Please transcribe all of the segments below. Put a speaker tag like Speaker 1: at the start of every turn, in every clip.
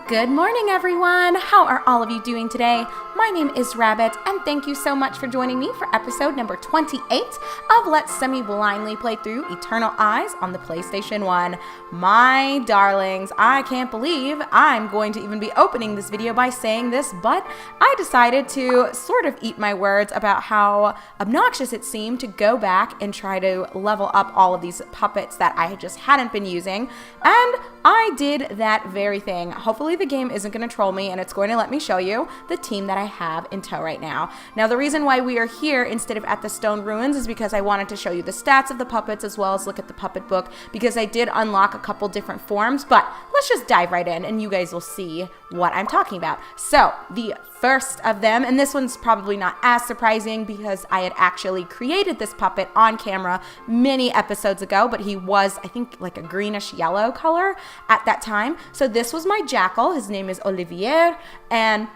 Speaker 1: Good morning, everyone. How are all of you doing today? My name is Rabbit, and thank you so much for joining me for episode number 28 of Let's Semi-Blindly Play Through Eternal Eyes on the PlayStation 1. My darlings, I can't believe I'm going to even be opening this video by saying this, but I decided to sort of eat my words about how obnoxious it seemed to go back and try to level up all of these puppets that I just hadn't been using, and I did that very thing. Hopefully the game isn't going to troll me and it's going to let me show you the team that I have in tow right now. Now, the reason why we are here instead of at the stone ruins is because I wanted to show you the stats of the puppets as well as look at the puppet book, because I did unlock a couple different forms, but let's just dive right in and you guys will see what I'm talking about. So the first of them, and this one's probably not as surprising because I had actually created this puppet on camera many episodes ago, but he was, I think, like a greenish yellow color at that time. So this was my jackal. His name is Olivier, and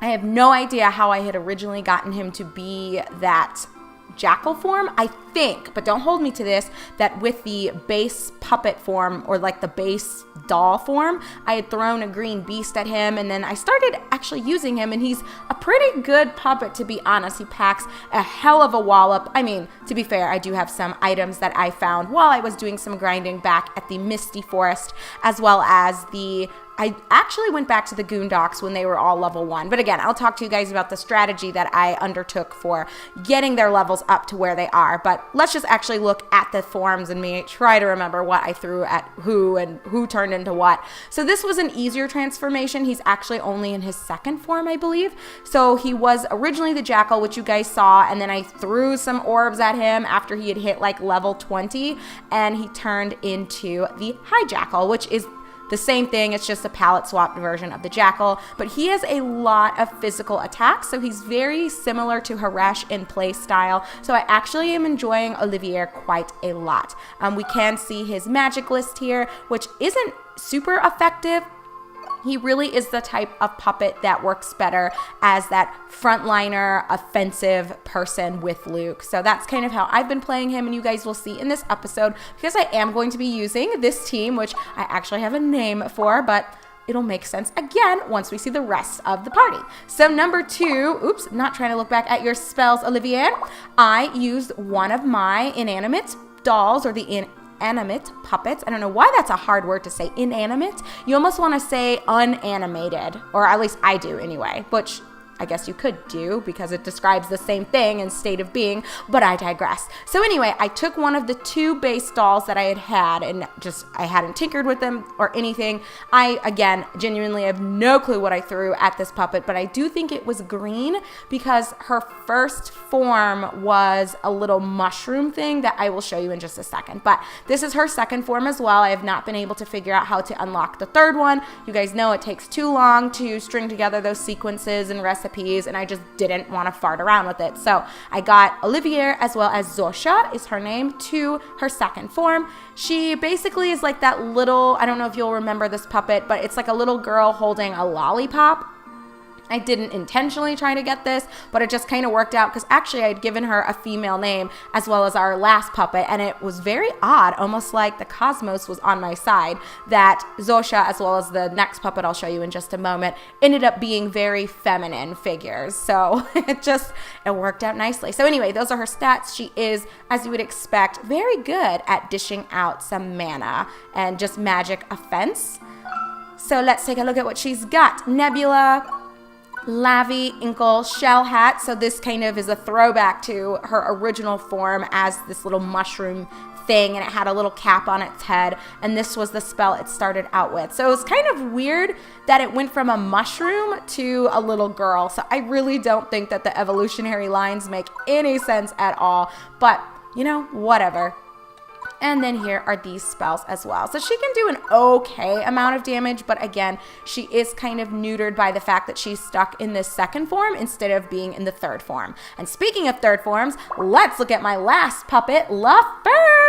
Speaker 1: I have no idea how I had originally gotten him to be that jackal form. I think, but don't hold me to this, that with the base puppet form, or like the base doll form, I had thrown a green beast at him, and then I started actually using him, and he's a pretty good puppet, to be honest. He packs a hell of a wallop. I mean, to be fair, I do have some items that I found while I was doing some grinding back at the Misty Forest, as well as I actually went back to the Goondocks when they were all level 1. But again, I'll talk to you guys about the strategy that I undertook for getting their levels up to where they are. But let's just actually look at the forms and me try to remember what I threw at who and who turned into what. So this was an easier transformation. He's actually only in his second form, I believe. So he was originally the jackal, which you guys saw, and then I threw some orbs at him after he had hit like level 20, and he turned into the high jackal, which is the same thing. It's just a palette swapped version of the jackal, but he has a lot of physical attacks, so he's very similar to Haresh in play style. So I actually am enjoying Olivier quite a lot. We can see his magic list here, which isn't super effective. He really is the type of puppet that works better as that frontliner, offensive person with Luke. So that's kind of how I've been playing him, and you guys will see in this episode, because I am going to be using this team, which I actually have a name for, but it'll make sense again once we see the rest of the party. So number 2, oops, not trying to look back at your spells, Olivier. I used one of my inanimate dolls, or the inanimate puppets. I don't know why that's a hard word to say, inanimate. You almost want to say unanimated, or at least I do anyway, which I guess you could do because it describes the same thing in state of being, but I digress. So anyway, I took one of the 2 base dolls that I had and I hadn't tinkered with them or anything. I, again, genuinely have no clue what I threw at this puppet, but I do think it was green because her first form was a little mushroom thing that I will show you in just a second. But this is her second form as well. I have not been able to figure out how to unlock the third one. You guys know it takes too long to string together those sequences and recipes, and I just didn't want to fart around with it. So I got Olivier, as well as Zosha is her name, to her second form. She basically is like that little, I don't know if you'll remember this puppet, but it's like a little girl holding a lollipop. I didn't intentionally try to get this, but it just kind of worked out because actually I had given her a female name as well as our last puppet, and it was very odd, almost like the cosmos was on my side, that Zosha, as well as the next puppet I'll show you in just a moment, ended up being very feminine figures. So it worked out nicely. So anyway, those are her stats. She is, as you would expect, very good at dishing out some mana and just magic offense. So let's take a look at what she's got. Nebula, Lavi, Inkle, Shell Hat. So this kind of is a throwback to her original form as this little mushroom thing, and it had a little cap on its head, and this was the spell it started out with. So it was kind of weird that it went from a mushroom to a little girl. So I really don't think that the evolutionary lines make any sense at all, but you know, whatever. And then here are these spells as well. So she can do an okay amount of damage, but again, she is kind of neutered by the fact that she's stuck in this second form instead of being in the third form. And speaking of third forms, let's look at my last puppet, LaFern.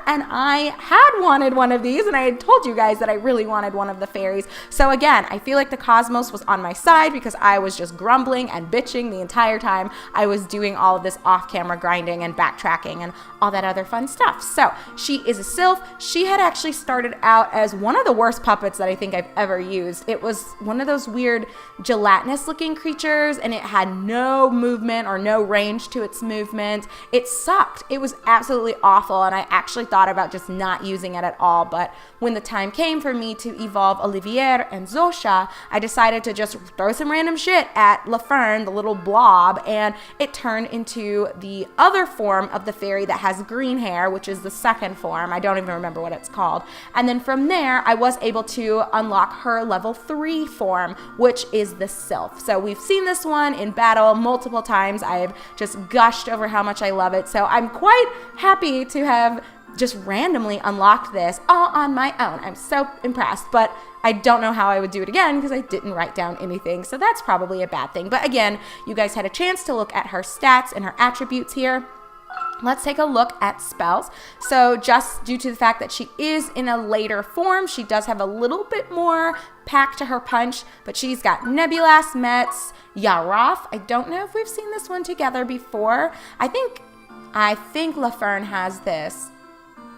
Speaker 1: And I had wanted one of these, and I had told you guys that I really wanted one of the fairies. So again, I feel like the cosmos was on my side because I was just grumbling and bitching the entire time I was doing all of this off-camera grinding and backtracking and all that other fun stuff. So She is a sylph. She had actually started out as one of the worst puppets that I think I've ever used. It was one of those weird gelatinous looking creatures, and it had no movement or no range to its movement. It sucked. It was absolutely awful, and I actually thought about just not using it at all. But when the time came for me to evolve Olivier and Zosha, I decided to just throw some random shit at La Fern, the little blob, and it turned into the other form of the fairy that has green hair, which is the second form. I don't even remember what it's called. And then from there, I was able to unlock her level 3 form, which is the sylph. So we've seen this one in battle multiple times. I've just gushed over how much I love it. So I'm quite happy to have just randomly unlocked this all on my own. I'm so impressed, but I don't know how I would do it again because I didn't write down anything. So that's probably a bad thing. But again, you guys had a chance to look at her stats and her attributes here. Let's take a look at spells. So just due to the fact that she is in a later form, she does have a little bit more pack to her punch, but she's got Nebulas, Metz, Yaroth. I don't know if we've seen this one together before. I think La Fern has this.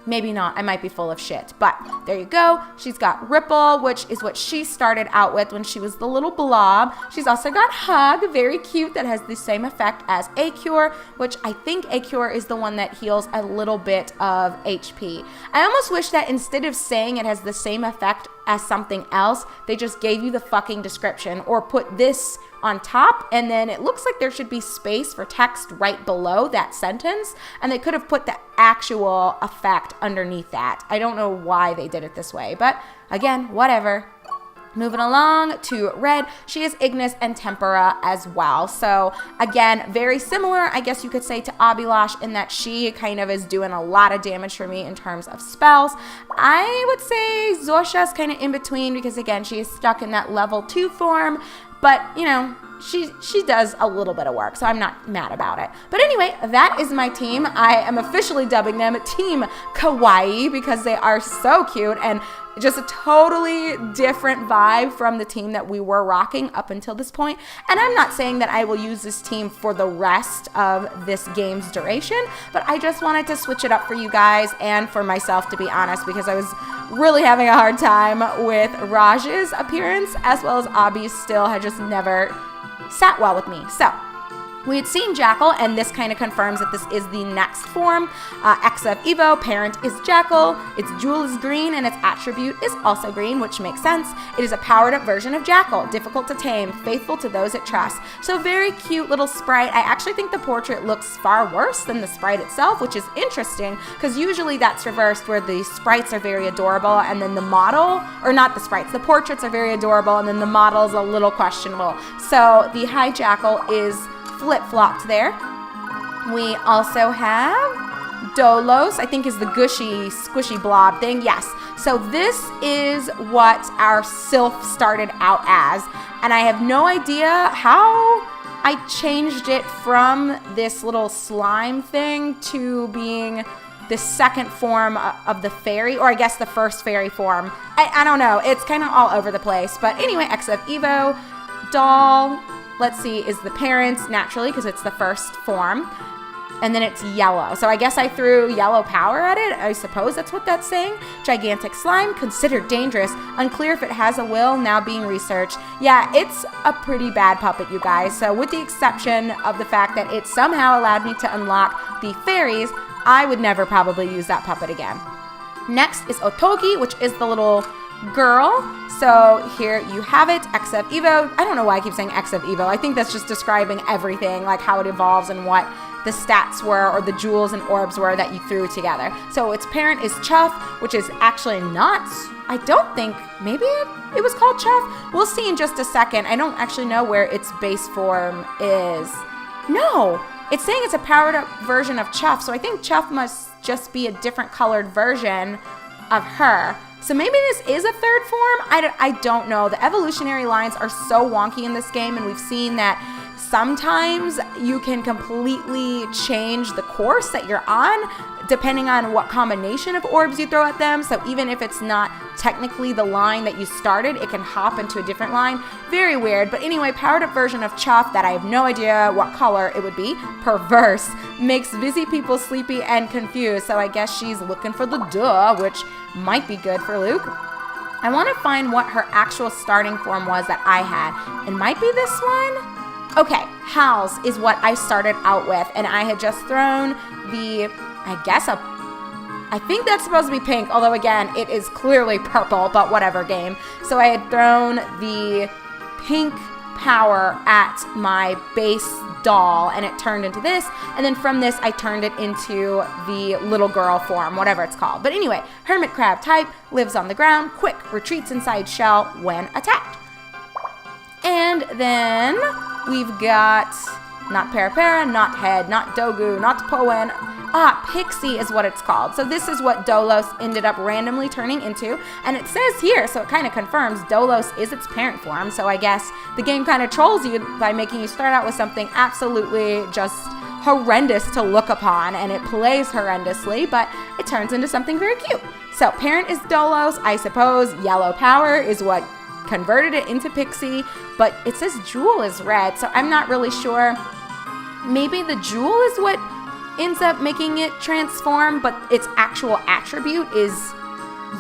Speaker 1: Maybe not. I might be full of shit. But there you go. She's got Ripple, which is what she started out with when she was the little blob. She's also got Hug, very cute, that has the same effect as Acure, which I think Acure is the one that heals a little bit of HP. I almost wish that instead of saying it has the same effect as something else, they just gave you the fucking description or put this on top, and then it looks like there should be space for text right below that sentence, and they could have put the actual effect underneath that. I don't know why they did it this way, but again, whatever. Moving along to red, she is Ignis and Tempera as well. So again, very similar, I guess you could say, to Abilash in that she kind of is doing a lot of damage for me in terms of spells. I would say Zosha's kind of in between because again, she is stuck in that level 2 form, but you know, she does a little bit of work, so I'm not mad about it. But anyway, that is my team. I am officially dubbing them Team Kawaii because they are so cute and just a totally different vibe from the team that we were rocking up until this point. And I'm not saying that I will use this team for the rest of this game's duration, but I just wanted to switch it up for you guys and for myself, to be honest, because I was really having a hard time with Raj's appearance, as well as Abby's still had just never sat well with me. So we had seen Jackal, and this kind of confirms that this is the next form. X of Evo, parent is Jackal, its jewel is green, and its attribute is also green, which makes sense. It is a powered up version of Jackal, difficult to tame, faithful to those it trusts. So very cute little sprite. I actually think the portrait looks far worse than the sprite itself, which is interesting because usually that's reversed where the sprites are very adorable and then the model, or not the sprites, the portraits are very adorable and then the model is a little questionable. So the High Jackal is flip-flopped there. We also have Dolos, I think is the gushy, squishy blob thing. Yes. So this is what our sylph started out as. And I have no idea how I changed it from this little slime thing to being the second form of the fairy, or I guess the first fairy form. I don't know. It's kind of all over the place. But anyway, X of Evo, doll, let's see, is the parents naturally because it's the first form. And then it's yellow. So I guess I threw yellow power at it. I suppose that's what that's saying. Gigantic slime, considered dangerous. Unclear if it has a will, now being researched. Yeah, it's a pretty bad puppet, you guys. So with the exception of the fact that it somehow allowed me to unlock the fairies, I would never probably use that puppet again. Next is Otogi, which is the little girl. So here you have it, X of Evo. I don't know why I keep saying X of Evo. I think that's just describing everything, like how it evolves and what the stats were or the jewels and orbs were that you threw together. So its parent is Chuff, which is actually not, I don't think, maybe it was called Chuff. We'll see in just a second. I don't actually know where its base form is. No, it's saying it's a powered up version of Chuff. So I think Chuff must just be a different colored version of her. So maybe this is a third form? I don't know. The evolutionary lines are so wonky in this game, and we've seen that sometimes you can completely change the course that you're on depending on what combination of orbs you throw at them. So even if it's not technically the line that you started, it can hop into a different line. Very weird. But anyway, powered up version of Chuff that I have no idea what color it would be, perverse, makes busy people sleepy and confused. So I guess she's looking for the duh, which might be good for Luke. I want to find what her actual starting form was that I had. It might be this one. Okay, Hal's is what I started out with, and I had just thrown I think that's supposed to be pink, although again, it is clearly purple, but whatever game. So I had thrown the pink power at my base doll, and it turned into this, and then from this, I turned it into the little girl form, whatever it's called. But anyway, hermit crab type, lives on the ground, quick, retreats inside shell when attacked. And then we've got not Parapara, not Head, not Dogu, not Poen. Pixie is what it's called. So this is what Dolos ended up randomly turning into. And it says here, so it kind of confirms Dolos is its parent form. So I guess the game kind of trolls you by making you start out with something absolutely just horrendous to look upon. And it plays horrendously, but it turns into something very cute. So parent is Dolos. I suppose yellow power is what converted it into Pixie. But it says Jewel is red. So I'm not really sure. Maybe the Jewel is what ends up making it transform, but its actual attribute is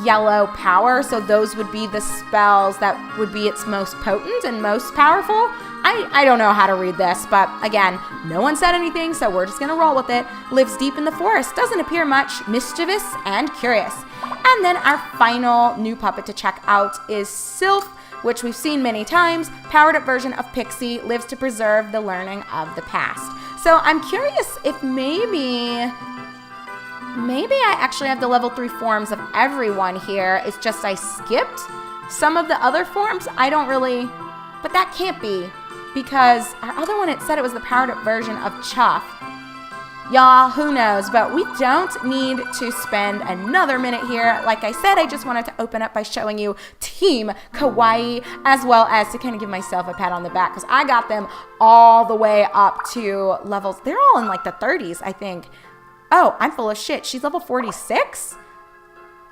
Speaker 1: yellow power, so those would be the spells that would be its most potent and most powerful. I don't know how to read this, but again, no one said anything, so we're just gonna roll with it. Lives deep in the forest, doesn't appear much, mischievous and curious. And then our final new puppet to check out is Sylph, which we've seen many times. Powered up version of Pixie, lives to preserve the learning of the past. So I'm curious if maybe I actually have the level 3 forms of everyone here. It's just I skipped some of the other forms. I don't really, but that can't be, because our other one, it said it was the powered up version of Chuff. Y'all, who knows? But we don't need to spend another minute here. Like I said, I just wanted to open up by showing you Team Kawaii, as well as to kind of give myself a pat on the back, because I got them all the way up to levels. They're all in like the 30s, I think. Oh, I'm full of shit. She's level 46?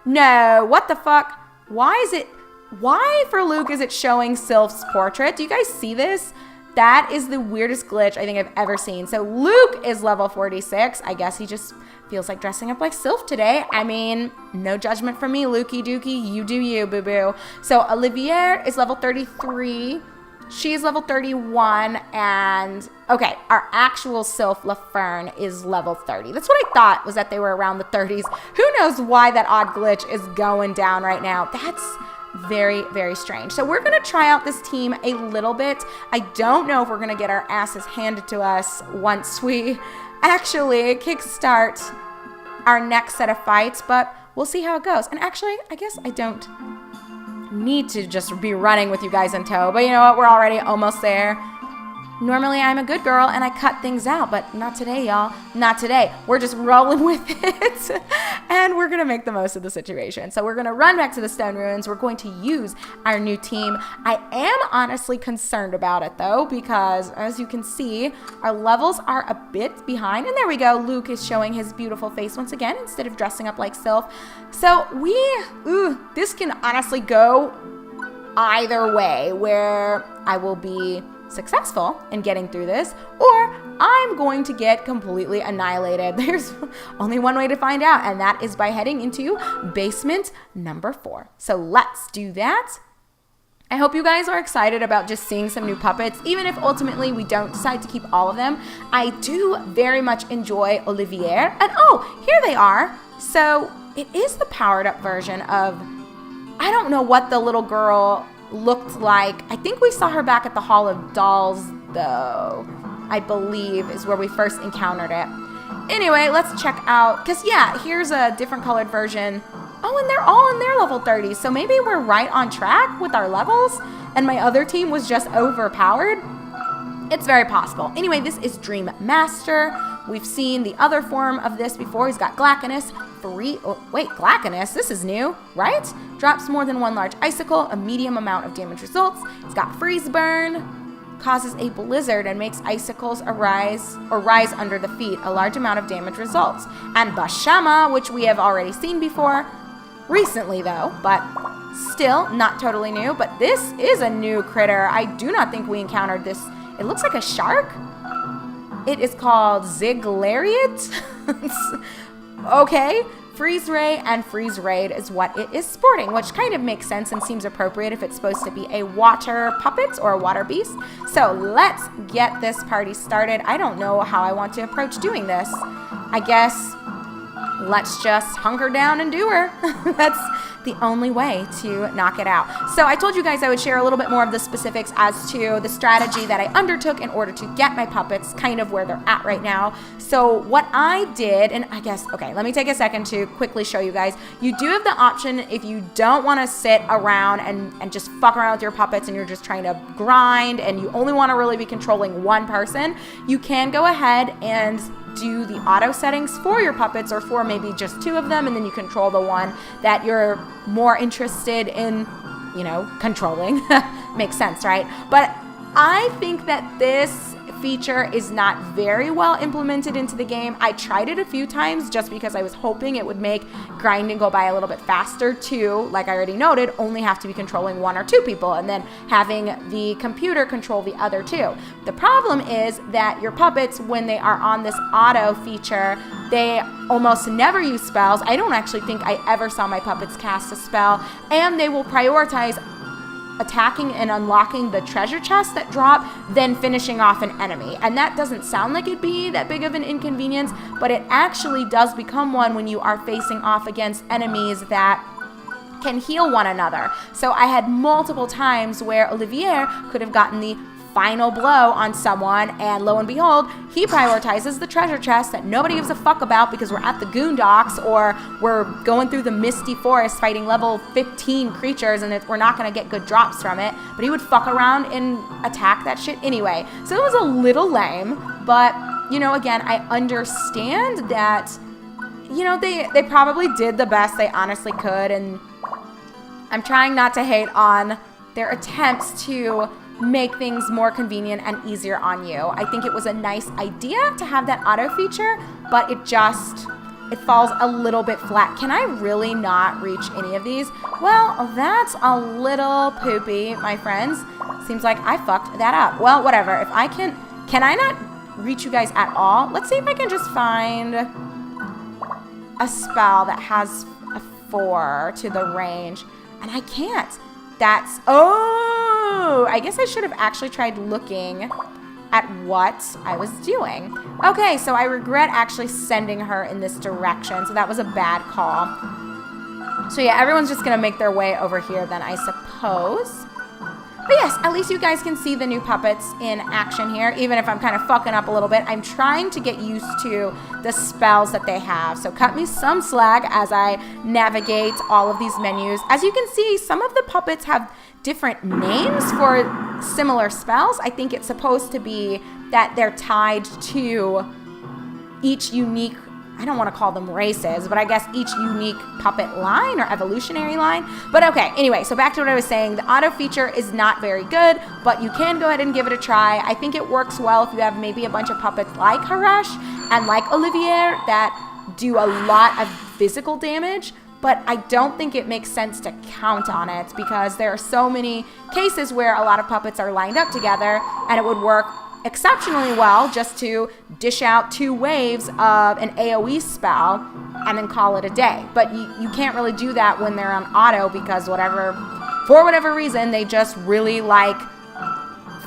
Speaker 1: No, what the fuck? Why for Luke is it showing Sylph's portrait? Do you guys see this? That is the weirdest glitch I think I've ever seen. So Luke is level 46. I guess he just feels like dressing up like Sylph today. I mean, no judgment from me, Lukey Dookie. You do you, boo-boo. So Olivier is level 33. She's level 31. And, okay, our actual Sylph Laferne is level 30. That's what I thought, was that they were around the 30s. Who knows why that odd glitch is going down right now? That's very, very strange. So we're going to try out this team a little bit. I don't know if we're going to get our asses handed to us once we actually kickstart our next set of fights, but we'll see how it goes. And actually, I guess I don't need to just be running with you guys in tow, but you know what? We're already almost there. Normally, I'm a good girl and I cut things out, but not today, y'all. Not today. We're just rolling with it and we're going to make the most of the situation. So we're going to run back to the stone ruins. We're going to use our new team. I am honestly concerned about it though, because as you can see, our levels are a bit behind. And there we go. Luke is showing his beautiful face once again instead of dressing up like Sylph. So this can honestly go either way, where I will be successful in getting through this, or I'm going to get completely annihilated. There's only one way to find out, and that is by heading into basement number 4. So let's do that. I hope you guys are excited about just seeing some new puppets, even if ultimately we don't decide to keep all of them. I do very much enjoy Olivier, and oh, here they are. So it is the powered up version of, I don't know what the little girl looked like. I think we saw her back at the Hall of Dolls, though, I believe is where we first encountered it. Anyway, let's check out, because yeah, here's a different colored version. Oh, and they're all in their level 30s, so maybe we're right on track with our levels, and my other team was just overpowered. It's very possible. Anyway, this is Dream Master. We've seen the other form of this before. He's got Glackanus. Glackanus? This is new, right? Drops more than one large icicle, a medium amount of damage results. He's got Freeze Burn. causes a blizzard and makes icicles rise under the feet. A large amount of damage results. And Bashama, which we have already seen before, recently though, but still not totally new. But this is a new critter. I do not think we encountered this. It looks like a shark. It is called Ziglariat. Okay. Freeze Ray and Freeze Raid is what it is sporting, which kind of makes sense and seems appropriate if it's supposed to be a water puppet or a water beast. So let's get this party started. I don't know how I want to approach doing this. I guess let's just hunker down and do her. That's the only way to knock it out. So I told you guys I would share a little bit more of the specifics as to the strategy that I undertook in order to get my puppets kind of where they're at right now. So what I did, and I guess, okay, let me take a second to quickly show you guys. You do have the option if you don't want to sit around and just fuck around with your puppets and you're just trying to grind and you only want to really be controlling one person, you can go ahead and do the auto settings for your puppets or for maybe just two of them, and then you control the one that you're more interested in, controlling. Makes sense, right? But I think that this feature is not very well implemented into the game. I tried it a few times just because I was hoping it would make grinding go by a little bit faster to, like I already noted, only have to be controlling one or two people and then having the computer control the other two. The problem is that your puppets, when they are on this auto feature, they almost never use spells. I don't actually think I ever saw my puppets cast a spell, and they will prioritize attacking and unlocking the treasure chests that drop, then finishing off an enemy. And that doesn't sound like it'd be that big of an inconvenience, but it actually does become one when you are facing off against enemies that can heal one another. So I had multiple times where Olivier could have gotten the final blow on someone, and lo and behold, he prioritizes the treasure chest that nobody gives a fuck about because we're at the Goondocks or we're going through the misty forest fighting level 15 creatures and we're not going to get good drops from it, but he would fuck around and attack that shit anyway. So it was a little lame, but again, I understand that they probably did the best they honestly could, and I'm trying not to hate on their attempts to make things more convenient and easier on you. I think it was a nice idea to have that auto feature, but it falls a little bit flat. Can I really not reach any of these? Well, that's a little poopy, my friends. Seems like I fucked that up. Well, whatever. If I can I not reach you guys at all? Let's see if I can just find a spell that has a 4 to the range, and I can't. I guess I should have actually tried looking at what I was doing. Okay, so I regret actually sending her in this direction, so that was a bad call. So yeah, everyone's just gonna make their way over here then, I suppose. But yes, at least you guys can see the new puppets in action here, even if I'm kind of fucking up a little bit. I'm trying to get used to the spells that they have. So cut me some slack as I navigate all of these menus. As you can see, some of the puppets have different names for similar spells. I think it's supposed to be that they're tied to each unique, I don't want to call them races, but I guess each unique puppet line or evolutionary line. But okay, anyway, so back to what I was saying. The auto feature is not very good, but you can go ahead and give it a try. I think it works well if you have maybe a bunch of puppets like Harash and like Olivier that do a lot of physical damage, but I don't think it makes sense to count on it because there are so many cases where a lot of puppets are lined up together and it would work exceptionally well just to dish out 2 waves of an AoE spell and then call it a day. But you can't really do that when they're on auto because for whatever reason, they just really like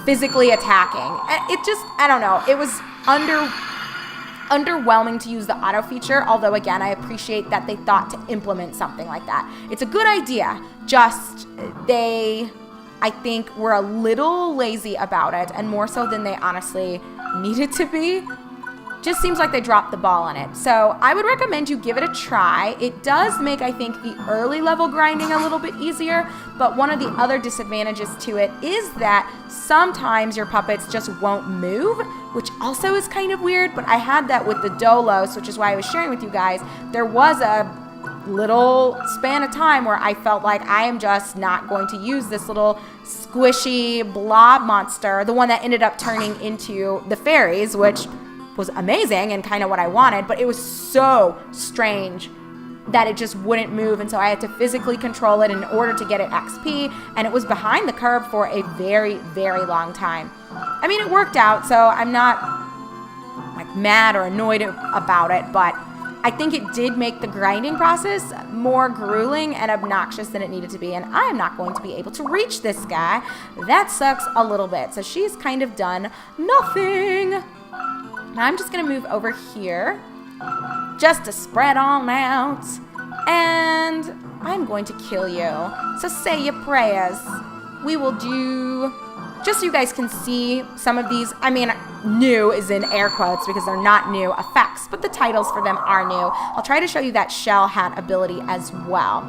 Speaker 1: physically attacking. I don't know. It was underwhelming to use the auto feature, although again, I appreciate that they thought to implement something like that. It's a good idea, just I think we're a little lazy about it, and more so than they honestly needed to be. Just seems like they dropped the ball on it. So I would recommend you give it a try. It does make, I think, the early level grinding a little bit easier, but one of the other disadvantages to it is that sometimes your puppets just won't move, which also is kind of weird, but I had that with the Dolos, which is why I was sharing with you guys. There was a little span of time where I felt like I am just not going to use this little squishy blob monster, the one that ended up turning into the fairies, which was amazing and kind of what I wanted, but it was so strange that it just wouldn't move, and so I had to physically control it in order to get it XP, and it was behind the curve for a very, very long time. I mean, it worked out, so I'm not like mad or annoyed about it, but I think it did make the grinding process more grueling and obnoxious than it needed to be, and I'm not going to be able to reach this guy. That sucks a little bit, so she's kind of done nothing. Now I'm just going to move over here just to spread on out, and I'm going to kill you. So say your prayers. We will do, just so you guys can see some of these, I mean, new is in air quotes because they're not new effects, but the titles for them are new. I'll try to show you that shell hat ability as well.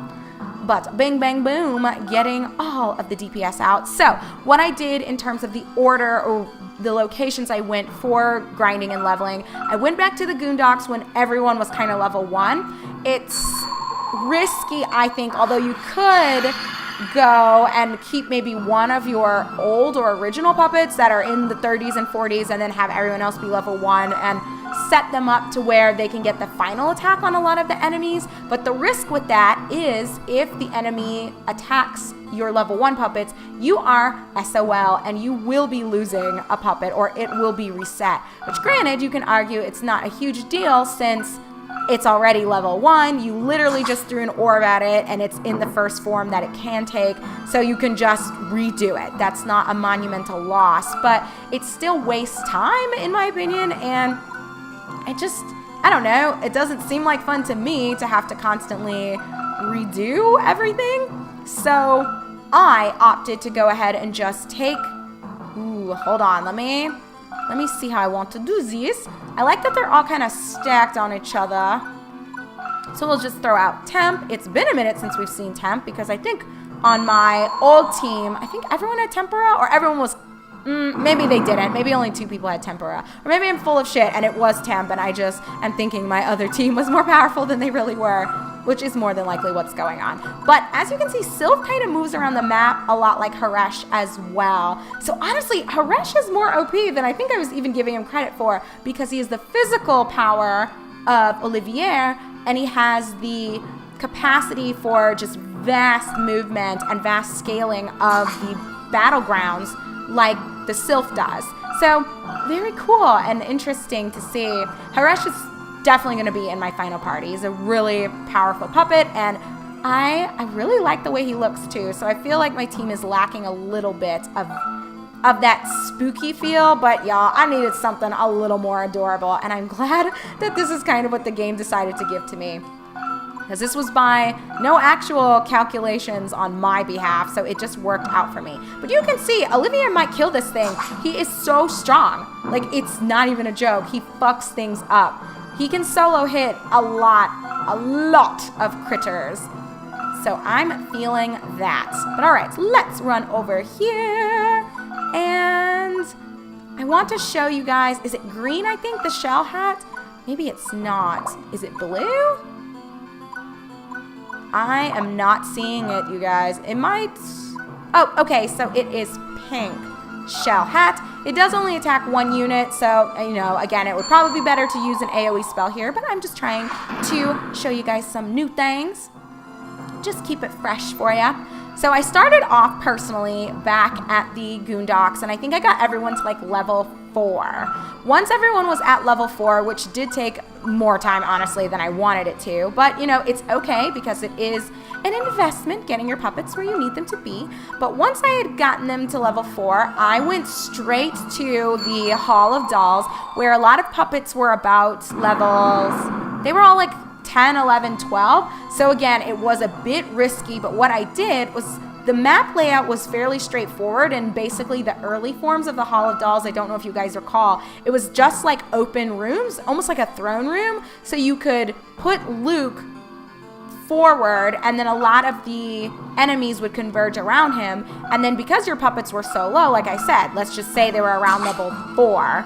Speaker 1: But bing, bang, boom, getting all of the DPS out. So what I did in terms of the order or the locations I went for grinding and leveling, I went back to the Goondocks when everyone was kind of level 1. It's risky, I think, although you could go and keep maybe one of your old or original puppets that are in the 30s and 40s and then have everyone else be level 1 and set them up to where they can get the final attack on a lot of the enemies. But the risk with that is if the enemy attacks your level 1 puppets, you are SOL and you will be losing a puppet or it will be reset. Which granted, you can argue it's not a huge deal since it's already level 1. You literally just threw an orb at it and it's in the first form that it can take, so you can just redo it. That's not a monumental loss, but it still wastes time in my opinion, and I don't know, it doesn't seem like fun to me to have to constantly redo everything. So I opted to go ahead and just take, hold on, let me see how I want to do this. I like that they're all kind of stacked on each other. So we'll just throw out Temp. It's been a minute since we've seen Temp because I think on my old team, I think everyone had Tempera, or everyone was, maybe they didn't. Maybe only 2 people had Tempera. Or maybe I'm full of shit and it was Temp and I just am thinking my other team was more powerful than they really were, which is more than likely what's going on. But as you can see, Sylph kind of moves around the map a lot like Haresh as well. So honestly, Haresh is more OP than I think I was even giving him credit for, because he is the physical power of Olivier, and he has the capacity for just vast movement and vast scaling of the battlegrounds like the Sylph does. So very cool and interesting to see. Haresh is definitely going to be in my final party. He's a really powerful puppet, and I really like the way he looks too. So I feel like my team is lacking a little bit of that spooky feel, but y'all, I needed something a little more adorable, and I'm glad that this is kind of what the game decided to give to me, because this was by no actual calculations on my behalf, so it just worked out for me. But you can see, Olivier might kill this thing. He is so strong. Like, it's not even a joke. He fucks things up. He can solo hit a lot of critters. So I'm feeling that. But all right, let's run over here. And I want to show you guys, is it green, I think, the shell hat? Maybe it's not. Is it blue? I am not seeing it, you guys. It might, oh, okay, so it is pink shell hat. It does only attack 1 unit, so, you know, again, it would probably be better to use an AoE spell here, but I'm just trying to show you guys some new things. Just keep it fresh for you. So I started off personally back at the Goondocks, and I think I got everyone to like level 4. Once everyone was at level 4, which did take more time, honestly, than I wanted it to, but, you know, it's okay because it is an investment getting your puppets where you need them to be. But once I had gotten them to level 4, I went straight to the Hall of Dolls, where a lot of puppets were about levels, they were all like 10, 11, 12. So again, it was a bit risky, but what I did was the map layout was fairly straightforward, and basically the early forms of the Hall of Dolls, I don't know if you guys recall, it was just like open rooms, almost like a throne room, so you could put Luke forward and then a lot of the enemies would converge around him, and then because your puppets were so low, like I said, let's just say they were around level 4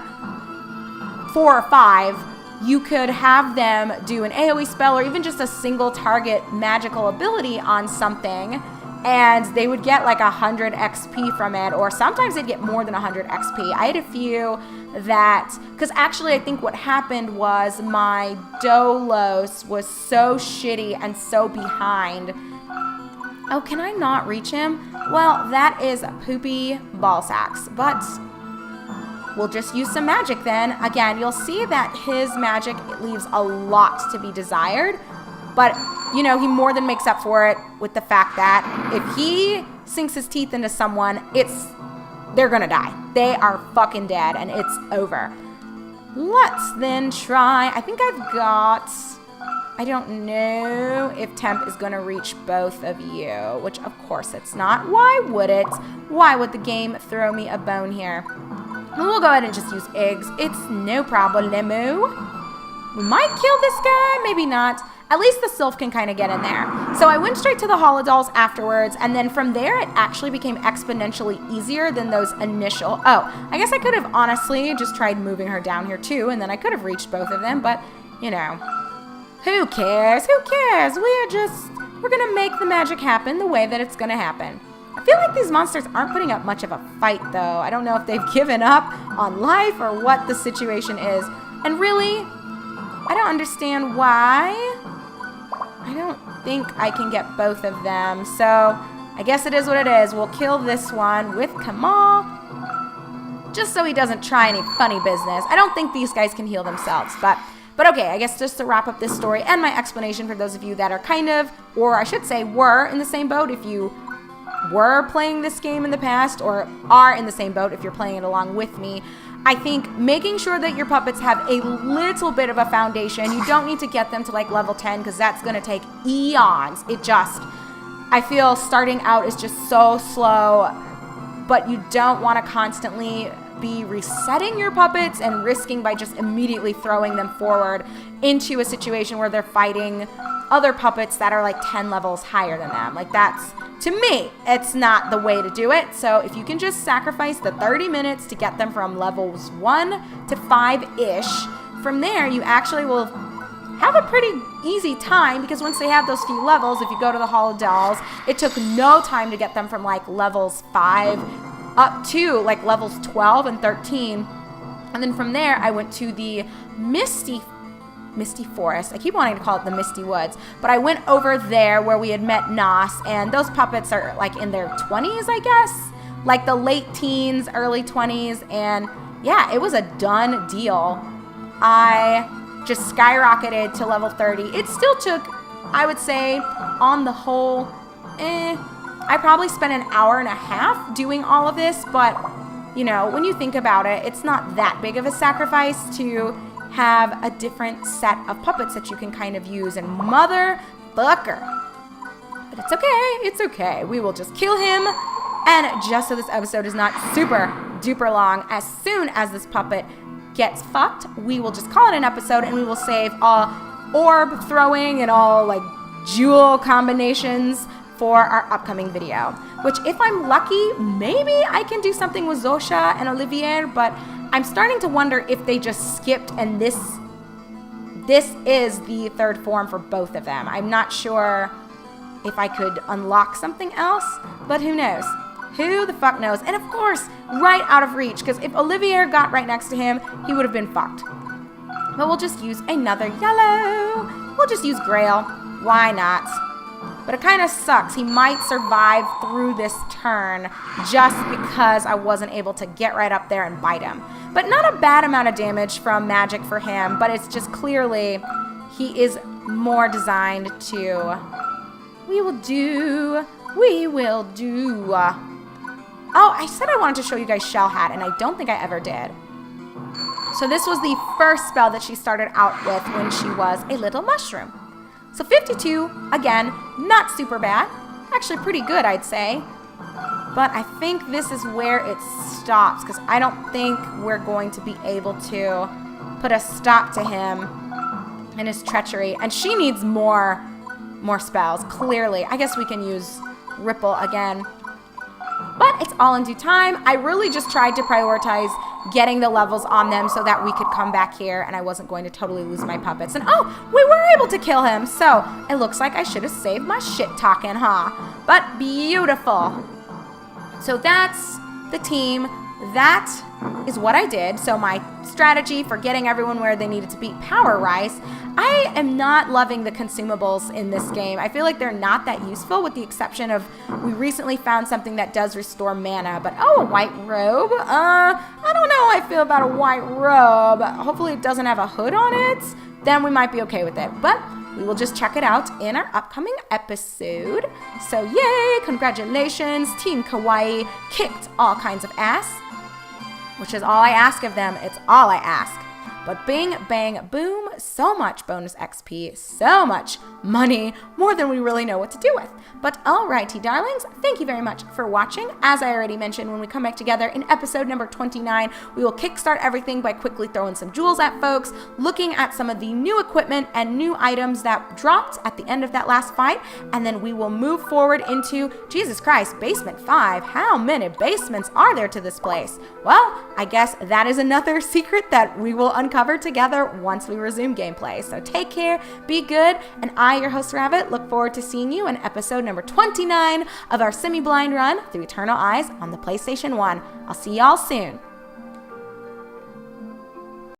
Speaker 1: or 5, you could have them do an AoE spell or even just a single target magical ability on something, and they would get like 100 XP from it, or sometimes they'd get more than 100 XP. I had a few that, because actually I think what happened was my Dolos was so shitty and so behind. Oh, can I not reach him? Well, that is poopy ball sacks, but we'll just use some magic then. Again, you'll see that his magic leaves a lot to be desired, but you know, he more than makes up for it with the fact that if he sinks his teeth into someone, they're gonna die. They are fucking dead and it's over. Let's then try, I think I've got, I don't know if temp is gonna reach both of you, which of course it's not. Why would it? Why would the game throw me a bone here? We'll go ahead and just use eggs. It's no problemo. We might kill this guy, maybe not. At least the sylph can kind of get in there. So I went straight to the holodolls afterwards, and then from there it actually became exponentially easier than those initial. Oh, I guess I could have honestly just tried moving her down here too, and then I could have reached both of them, but you know, who cares? Who cares? We're gonna make the magic happen the way that it's gonna happen. I feel like these monsters aren't putting up much of a fight though. I don't know if they've given up on life or what the situation is. And really, I don't understand why. I don't think I can get both of them. So I guess it is what it is. We'll kill this one with Kamal, just so he doesn't try any funny business. I don't think these guys can heal themselves, but okay, I guess just to wrap up this story and my explanation for those of you that are kind of, or I should say were in the same boat, if you were playing this game in the past, or are in the same boat if you're playing it along with me, I think making sure that your puppets have a little bit of a foundation. You don't need to get them to like level 10 because that's going to take eons. I feel starting out is just so slow, but you don't want to constantly be resetting your puppets and risking by just immediately throwing them forward into a situation where they're fighting other puppets that are like 10 levels higher than them. Like that's, to me, it's not the way to do it. So if you can just sacrifice the 30 minutes to get them from levels 1 to 5-ish, from there you actually will have a pretty easy time, because once they have those few levels, if you go to the Hall of Dolls, it took no time to get them from like levels 5 up to like levels 12 and 13. And then from there I went to the Misty Forest. I keep wanting to call it the Misty Woods, but I went over there where we had met Nos, and those puppets are like in their 20s, I guess, like the late teens, early 20s, and yeah, it was a done deal. I just skyrocketed to level 30. It still took, I would say, on the whole, I probably spent an hour and a half doing all of this, but you know, when you think about it, it's not that big of a sacrifice to have a different set of puppets that you can kind of use, and motherfucker. But it's okay, it's okay. We will just kill him, and just so this episode is not super duper long, as soon as this puppet gets fucked, we will just call it an episode, and we will save all orb throwing and all like jewel combinations for our upcoming video, which if I'm lucky, maybe I can do something with Zosha and Olivier, but I'm starting to wonder if they just skipped and this is the third form for both of them. I'm not sure if I could unlock something else, but who knows? Who the fuck knows? And of course, right out of reach, because if Olivier got right next to him, he would have been fucked. But we'll just use another yellow. We'll just use Grail. Why not? But it kind of sucks. He might survive through this turn just because I wasn't able to get right up there and bite him. But not a bad amount of damage from magic for him, but it's just clearly he is more designed to... We will do... Oh, I said I wanted to show you guys Shell Hat, and I don't think I ever did. So this was the first spell that she started out with when she was a little mushroom. So 52, again, not super bad. Actually pretty good, I'd say. But I think this is where it stops, because I don't think we're going to be able to put a stop to him and his treachery. And she needs more spells, clearly. I guess we can use Ripple again. But it's all in due time. I really just tried to prioritize getting the levels on them so that we could come back here and I wasn't going to totally lose my puppets. And oh, we were able to kill him. So it looks like I should have saved my shit talking, huh? But beautiful. So that's the team. That is what I did. So my strategy for getting everyone where they needed to be, power rice. I am not loving the consumables in this game. I feel like they're not that useful, with the exception of we recently found something that does restore mana. But oh, a white robe. I don't know how I feel about a white robe. Hopefully it doesn't have a hood on it. Then we might be okay with it. But we will just check it out in our upcoming episode. So yay, congratulations. Team Kawaii kicked all kinds of ass, which is all I ask of them. It's all I ask. But bing, bang, boom, so much bonus XP, so much money, more than we really know what to do with. But alrighty, darlings, thank you very much for watching. As I already mentioned, when we come back together in episode number 29, we will kickstart everything by quickly throwing some jewels at folks, looking at some of the new equipment and new items that dropped at the end of that last fight, and then we will move forward into, Jesus Christ, Basement 5. How many basements are there to this place? Well, I guess that is another secret that we will uncover together once we resume gameplay. So take care, be good, and I, your host Rabbit, look forward to seeing you in episode number 29 of our semi-blind run through Eternal Eyes on the PlayStation 1. I'll see y'all soon.